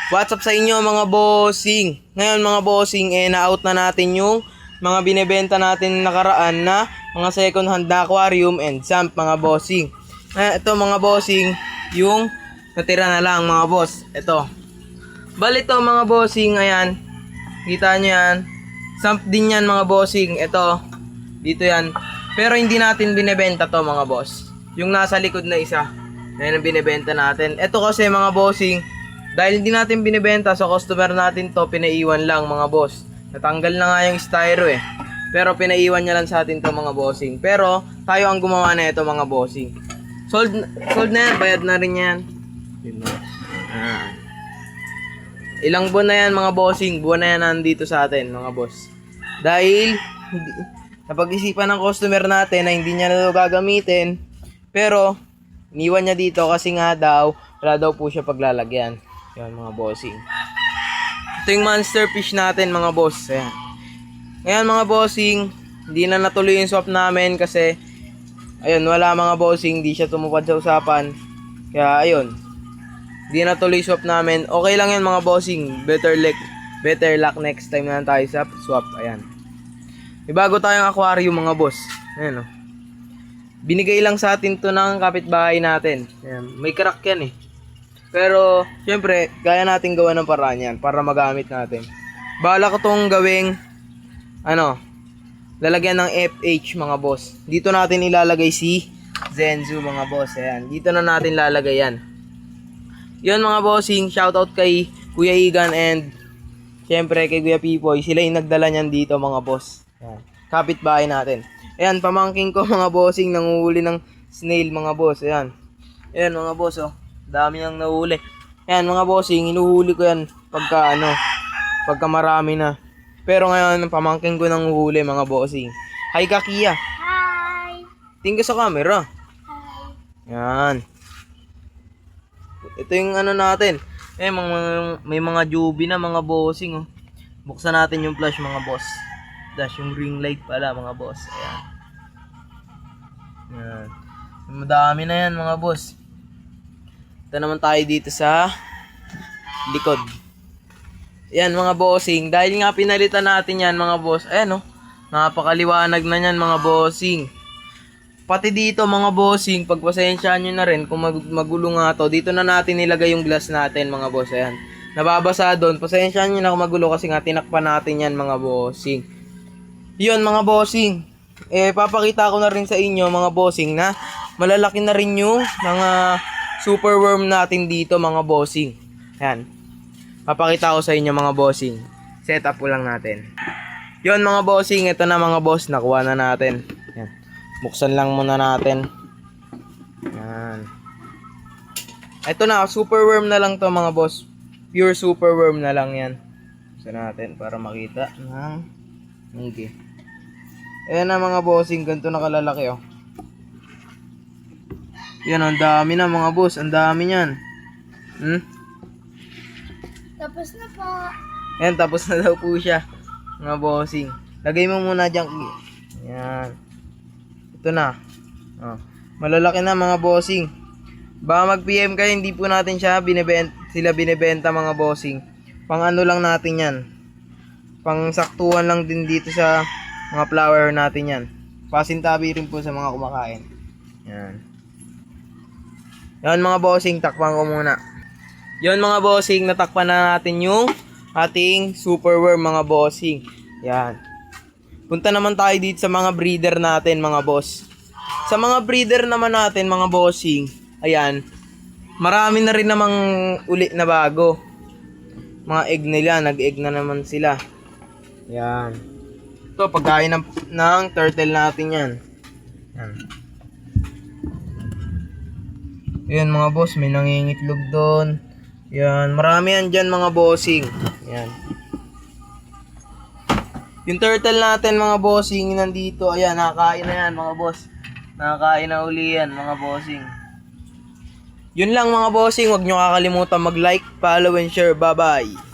What's up sa inyo mga bossing? Ngayon mga bossing, na-out na natin yung mga binebenta natin nakaraan na mga second hand na aquarium and sump mga bossing. Ito mga bossing, yung natira na lang mga boss. Ito. Bali ito mga bossing, ayan. Kita nyo yan. Sump din yan mga bossing. Ito. Dito yan. Pero hindi natin binebenta to mga boss. Yung nasa likod na isa. Ayan ang binebenta natin. Ito kasi mga bossing, dahil hindi natin binibenta sa customer natin to, pinaiwan lang mga boss. Natanggal na nga yung styro eh. Pero pinaiwan niya lang sa atin to mga bossing. Pero tayo ang gumawa na ito mga bossing. Sold na yan, bayad na rin yan. Ilang buwan na yan mga bossing. Buwan na yan nandito sa atin mga boss. Dahil napag-isipan ng customer natin na hindi niya na ito gagamitin. Pero iniwan niya dito kasi nga daw wala daw po siya paglalagyan. Yan mga bossing. Ito yung monster fish natin mga boss. Ayan. Ngayon mga bossing, hindi na natuloy yung swap namin kasi ayun, wala mga bossing, hindi siya tumupad sa usapan. Kaya ayun, hindi na tuloy swap namin. Okay lang yan mga bossing. Better luck next time na tayo sa swap. Ayan. May bago tayong aquarium mga boss. Ayan o. Binigay lang sa atin to ng kapitbahay natin. Ayan. May crack yan eh. Pero, syempre, kaya natin gawa ng paraan yan para magamit natin. Bala ko tong gawing, lalagyan ng FH mga boss. Dito natin ilalagay si Zenzu mga boss. Ayan. Dito na natin lalagay yan. Yun mga bossing, shoutout kay Kuya Igan and syempre kay Kuya Pipoy. Sila yung nagdala niyan dito mga boss. Ayan. Kapitbahay natin. Ayan, pamangking ko mga bossing, nanguhuli ng snail mga boss. Ayan. Ayan mga boss oh. Dami nang nahuli. Ayan mga bossing, hinuhuli ko yan pagka marami na. Pero ngayon, pamangking ko nanguhuli mga bossing. Hi Kakia. Hi! Tingin ka sa camera. Hi! Yan. Ito yung natin. May mga jubi na mga bossing oh. Buksan natin yung flash mga boss. Dash yung ring light pala mga boss. Ayan. Yan. Madami na yan mga boss. Ito naman tayo dito sa likod. Ayan mga bossing. Dahil nga pinalitan natin yan mga boss. Ayan oh. Napakaliwanag na yan mga bossing. Pati dito mga bossing, pagpasensyahan nyo na rin kung magulo nga to. Dito na natin nilagay yung glass natin mga boss. Ayan. Nababasa doon. Pasensyahan nyo na kung magulo kasi nga tinakpan natin yan mga bossing. Yun mga bossing. Papakita ko na rin sa inyo mga bossing na malalaki na rin yung mga super worm natin dito mga bossing. Ayan. Papakita ko sa inyo mga bossing. Set up ko lang natin. Yun mga bossing. Ito na mga boss. Nakuha na natin. Ayan. Buksan lang muna natin. Ayan. Ito na. Super worm na lang to mga boss. Pure super worm na lang yan. Buksan natin para makita. Okay. Ayan na mga bossing, ganito na kalalaki oh. Yan, ang dami na mga boss, ang dami niyan. Tapos na po. Ayan, tapos na daw po siya. Mga bossing. Lagay mo muna dyan. Ayan. Ito na. Oh. Malalaki na mga bossing. Baka mag-PM kayo, hindi po natin siya binibenta mga bossing. Pang lang natin yan. Pang saktuhan lang din dito sa mga flower natin yan. Pasintabi rin po sa mga kumakain. Yan. Yan mga bossing, takpan ko muna. Yan mga bossing, natakpan na natin yung ating super worm mga bossing. Yan. Punta naman tayo dito sa mga breeder natin mga boss. Sa mga breeder naman natin mga bossing, ayan, marami na rin namang uli na bago. Mga egg nila, nag-egg na naman sila. Yan. Ito, pagkain ng turtle natin yan. Yan. Yan mga boss, may nangingitlog doon. Yan, marami yan dyan mga bossing. Yan. Yung turtle natin mga bossing, nandito. Ayan, nakakain na yan mga boss. Nakakain na uli yan mga bossing. Yun lang mga bossing, huwag nyo kakalimutan mag-like, follow, and share. Bye-bye.